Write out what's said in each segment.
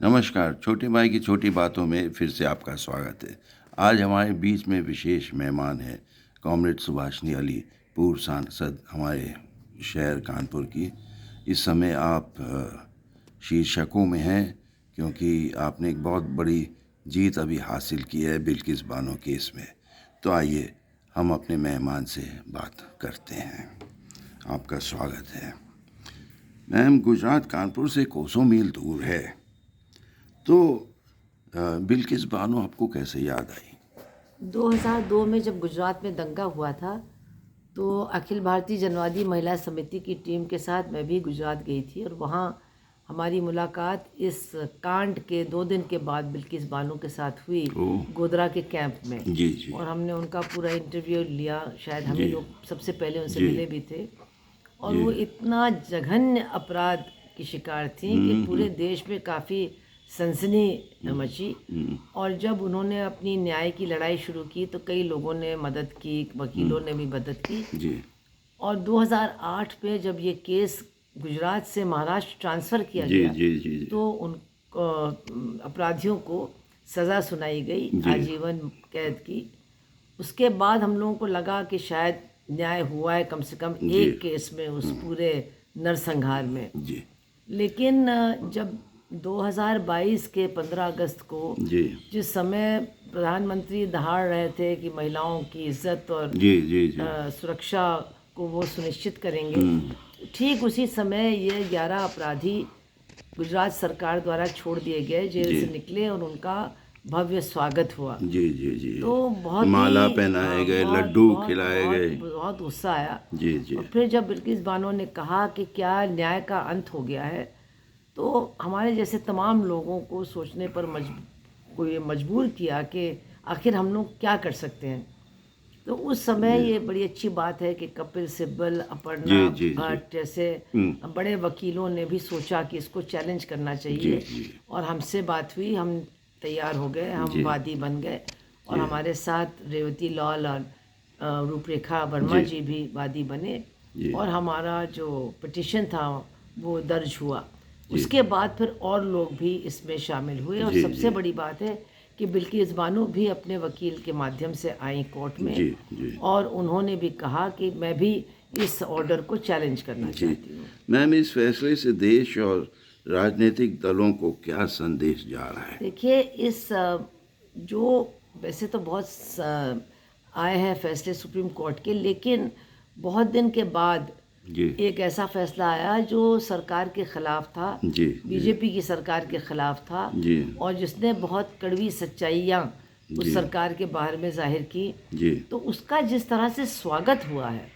नमस्कार। छोटे भाई की छोटी बातों में फिर से आपका स्वागत है। आज हमारे बीच में विशेष मेहमान हैं कॉमरेड सुभाषनी अली, पूर्व सांसद हमारे शहर कानपुर की। इस समय आप शीर्षकों में हैं क्योंकि आपने एक बहुत बड़ी जीत अभी हासिल की है बिल्किस बानो केस में। तो आइए हम अपने मेहमान से बात करते हैं। आपका स्वागत है। मैम, गुजरात कानपुर से कोसों मील दूर है, तो बिल्किस बानो आपको कैसे याद आई? 2002 में जब गुजरात में दंगा हुआ था तो अखिल भारतीय जनवादी महिला समिति की टीम के साथ मैं भी गुजरात गई थी और वहाँ हमारी मुलाकात इस कांड के 2 दिन के बाद बिल्किस बानो के साथ हुई गोधरा के कैंप में। जी जी। और हमने उनका पूरा इंटरव्यू लिया। शायद हम जी लोग सबसे पहले उनसे जी मिले भी थे। और जी। वो इतना जघन्य अपराध की शिकार थी कि पूरे देश में काफ़ी सनसनी मची। और जब उन्होंने अपनी न्याय की लड़ाई शुरू की तो कई लोगों ने मदद की, वकीलों ने भी मदद की। जी और 2008 में जब ये केस गुजरात से महाराष्ट्र ट्रांसफ़र किया जी गया जी जी तो उन अपराधियों को सज़ा सुनाई गई, आजीवन कैद की। उसके बाद हम लोगों को लगा कि शायद न्याय हुआ है कम से कम एक केस में, उस पूरे नरसंहार में। जी लेकिन जब 2022 के 15 अगस्त को जी जिस समय प्रधानमंत्री दहाड़ रहे थे कि महिलाओं की इज्जत और जी जी जी सुरक्षा को वो सुनिश्चित करेंगे, ठीक उसी समय ये 11 अपराधी गुजरात सरकार द्वारा छोड़ दिए गए, जेल से निकले और उनका भव्य स्वागत हुआ। जी जी जी। तो बहुत माला ही पहनाए गए, बहुत लड्डू बहुत खिलाए बहुत गए। बहुत गुस्सा आया। जी जी और फिर जब बिल्किस बानो ने कहा कि क्या न्याय का अंत हो गया है, तो हमारे जैसे तमाम लोगों को सोचने पर ये मजबूर किया कि आखिर हम लोग क्या कर सकते हैं। तो उस समय ये बड़ी अच्छी बात है कि कपिल सिब्बल, अपर्णा जी जी जी। भट्ट जैसे बड़े वकीलों ने भी सोचा कि इसको चैलेंज करना चाहिए। और हमसे बात हुई, हम तैयार हो गए, हम वादी बन गए। और हमारे साथ रेवती लाल और रूपरेखा वर्मा जी भी वादी बने। और हमारा जो पिटिशन था वो दर्ज हुआ। उसके बाद फिर और लोग भी इसमें शामिल हुए। और सबसे बड़ी बात है कि बिल्किस बानो भी अपने वकील के माध्यम से आई कोर्ट में। और उन्होंने भी कहा कि मैं भी इस ऑर्डर को चैलेंज करना चाहती हूँ। मैम, इस फैसले से देश और राजनीतिक दलों को क्या संदेश जा रहा है? देखिए, इस जो वैसे तो बहुत आए हैं फैसले सुप्रीम कोर्ट के, लेकिन बहुत दिन के बाद एक ऐसा फैसला आया जो सरकार के खिलाफ था, बीजेपी की सरकार के खिलाफ था, और जिसने बहुत कड़वी सच्चाइयाँ उस सरकार के बारे में जाहिर की। तो उसका जिस तरह से स्वागत हुआ है,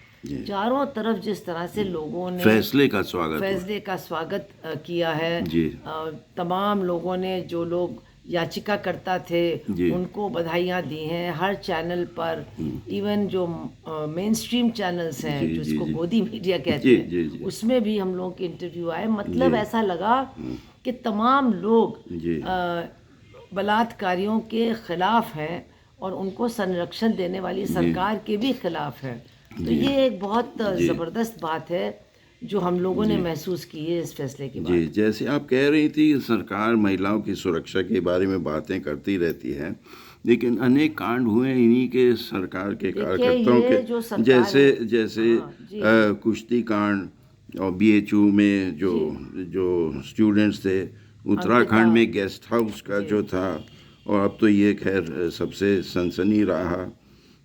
चारों तरफ जिस तरह से लोगों ने फैसले का स्वागत किया है, तमाम लोगों ने, जो लोग याचिका करता थे उनको बधाइयाँ दी हैं हर चैनल पर। इवन जो मेन स्ट्रीम चैनल्स हैं, जिसको गोदी मीडिया कहते हैं, उसमें भी हम लोगों के इंटरव्यू आए। मतलब ऐसा लगा कि तमाम लोग बलात्कारियों के खिलाफ हैं और उनको संरक्षण देने वाली सरकार के भी खिलाफ है। तो ये एक बहुत ज़बरदस्त बात है जो हम लोगों ने महसूस की है इस फैसले के बाद। जी, जैसे आप कह रही थी, सरकार महिलाओं की सुरक्षा के बारे में बातें करती रहती है, लेकिन अनेक कांड हुए इन्हीं के सरकार के कार्यकर्ताओं के, जैसे कुश्ती कांड और बीएचयू में जो स्टूडेंट्स थे, उत्तराखंड में गेस्ट हाउस का जो था, और अब तो ये खैर सबसे सनसनी रहा।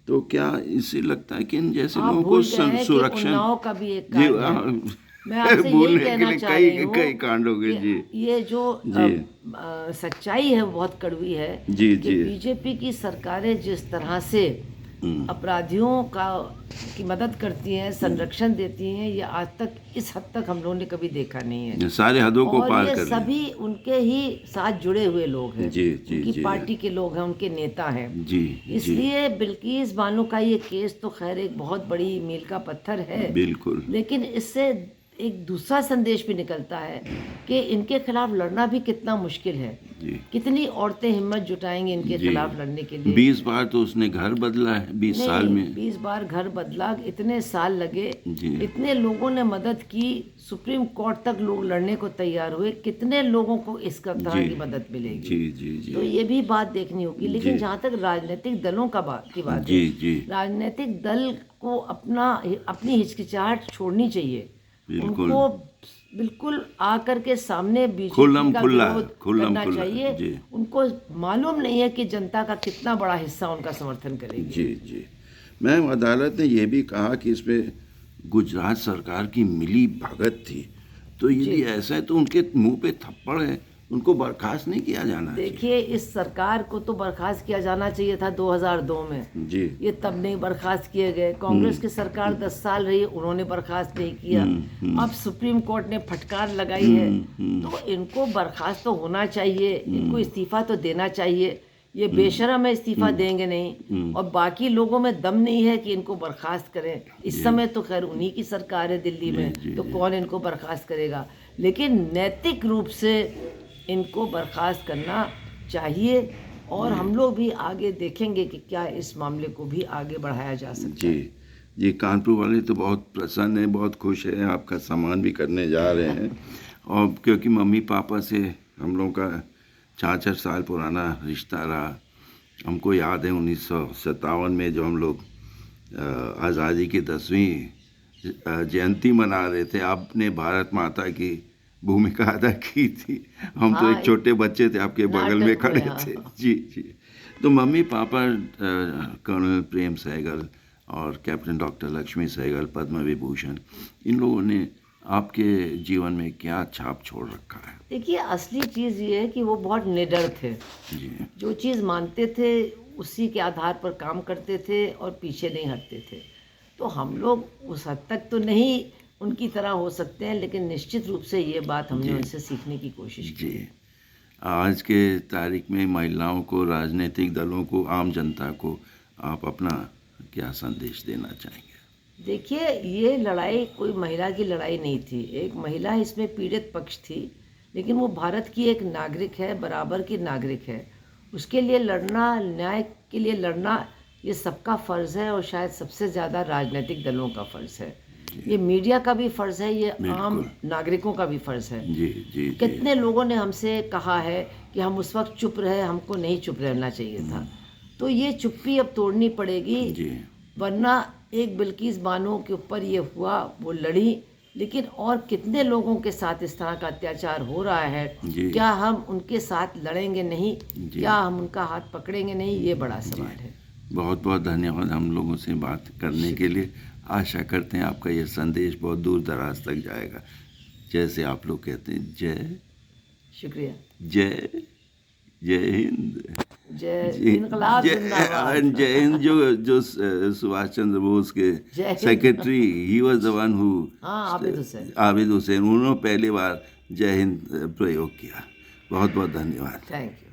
तो क्या इससे लगता है कि इन जैसे लोगों को सुरक्षा का भी एक कांड है। मैं आपसे यही कहना चाह रही हूँ, कई कांड हो गए जी। ये जो सच्चाई है बहुत कड़वी है कि बीजेपी की सरकारें जिस तरह से अपराधियों की मदद करती हैं, संरक्षण देती हैं, ये आज तक इस हद तक हम लोगों ने कभी देखा नहीं है। सारे हदों को पार कर ये सभी उनके ही साथ जुड़े हुए लोग हैं, उनकी पार्टी के लोग हैं, उनके नेता हैं। इसलिए बिल्किस बानो का ये केस तो खैर एक बहुत बड़ी मील का पत्थर है, बिल्कुल, लेकिन इससे एक दूसरा संदेश भी निकलता है कि इनके खिलाफ लड़ना भी कितना मुश्किल है। जी कितनी औरतें हिम्मत जुटाएंगी इनके जी खिलाफ लड़ने के लिए। 20 बार तो उसने घर बदला है 20 साल नहीं, में। 20 बार घर बदला, इतने साल लगे, जी इतने लोगों ने मदद की, सुप्रीम कोर्ट तक लोग लड़ने को तैयार हुए, कितने लोगों को इस तरह जी की मदद मिलेगी। जी जी तो जी ये भी बात देखनी होगी। लेकिन जी जहाँ तक राजनीतिक दलों का बात की बात है, जी जी राजनीतिक दल को अपनी हिचकिचाहट छोड़नी चाहिए। बिल्कुल उनको बिल्कुल आकर के सामने बीजेपी खुल्लम का खुल्ला विरोध खुल्लम करना खुल्ला चाहिए। जी उनको मालूम नहीं है कि जनता का कितना बड़ा हिस्सा उनका समर्थन करेगी। जी जी। मैम, अदालत ने यह भी कहा कि इसमें गुजरात सरकार की मिली भगत थी, तो यदि ऐसा है तो उनके मुंह पे थप्पड़ है, उनको बर्खास्त नहीं किया जाना चाहिए? देखिए, इस सरकार को तो बर्खास्त किया जाना चाहिए था 2002 में। जी ये तब नहीं बर्खास्त किए गए। कांग्रेस की सरकार 10 साल रही, उन्होंने बर्खास्त नहीं किया। अब सुप्रीम कोर्ट ने फटकार लगाई है, तो इनको बर्खास्त तो होना चाहिए, इनको इस्तीफा तो देना चाहिए। ये बेशरम है, इस्तीफा देंगे नहीं, और बाकी लोगों में दम नहीं है कि इनको बर्खास्त करें। इस समय तो खैर उन्हीं की सरकार है दिल्ली में, तो कौन इनको बर्खास्त करेगा। लेकिन नैतिक रूप से इनको बर्खास्त करना चाहिए, और हम लोग भी आगे देखेंगे कि क्या इस मामले को भी आगे बढ़ाया जा सकता है। जी जी। कानपुर वाले तो बहुत प्रसन्न हैं, बहुत खुश हैं, आपका सम्मान भी करने जा रहे हैं। और क्योंकि मम्मी पापा से हम लोगों का 4 साल पुराना रिश्ता रहा। हमको याद है 1957 में जो हम लोग आज़ादी की 10वीं जयंती मना रहे थे, आपने भारत माता की भूमिका अदा की थी। हम तो एक छोटे बच्चे थे, आपके बगल में खड़े थे। जी जी। तो mummy papa colonel Prem Sahgal और कैप्टन डॉक्टर लक्ष्मी सहगल, पद्म विभूषण, इन लोगों ने आपके जीवन में क्या छाप छोड़ रखा है? देखिए, असली चीज़ ये है कि वो बहुत निडर थे। जी जो चीज़ मानते थे उसी के आधार पर काम करते थे और पीछे नहीं हटते थे। तो हम लोग उस हद तक तो नहीं उनकी तरह हो सकते हैं, लेकिन निश्चित रूप से ये बात हमने उनसे सीखने की कोशिश की। जी। आज के तारीख में महिलाओं को, राजनीतिक दलों को, आम जनता को आप अपना क्या संदेश देना चाहेंगे? देखिए, ये लड़ाई कोई महिला की लड़ाई नहीं थी। एक महिला इसमें पीड़ित पक्ष थी, लेकिन वो भारत की एक नागरिक है, बराबर की नागरिक है। उसके लिए लड़ना, न्याय के लिए लड़ना, ये सबका फ़र्ज़ है, और शायद सबसे ज़्यादा राजनीतिक दलों का फ़र्ज़ है। ये मीडिया का भी फ़र्ज़ है, ये आम नागरिकों का भी फ़र्ज़ है। जी जी जी कितने लोगों ने हमसे कहा है कि हम उस वक्त चुप रहे, हमको नहीं चुप रहना चाहिए था। तो ये चुप्पी अब तोड़नी पड़ेगी, जी वरना एक बिल्किस बानो के ऊपर ये हुआ, वो लड़ी, लेकिन और कितने लोगों के साथ इस तरह का अत्याचार हो रहा है। जी क्या हम उनके साथ लड़ेंगे नहीं? क्या हम उनका हाथ पकड़ेंगे नहीं? ये बड़ा सवाल है। बहुत बहुत धन्यवाद हम लोगों से बात करने के लिए। आशा करते हैं आपका ये संदेश बहुत दूर दराज तक जाएगा। जैसे आप लोग कहते हैं, जय शुक्रिया। जय जय हिंद, जय इनकलाब जिंदाबाद। जय हिंद। जो सुभाष चंद्र बोस के जय Hind. Secretary, he was the one who, हाँ, आबिद हुसैन। आबिद हुसैन, उन्होंने पहली बार जय हिंद प्रयोग किया। बहुत बहुत धन्यवाद। Thank you.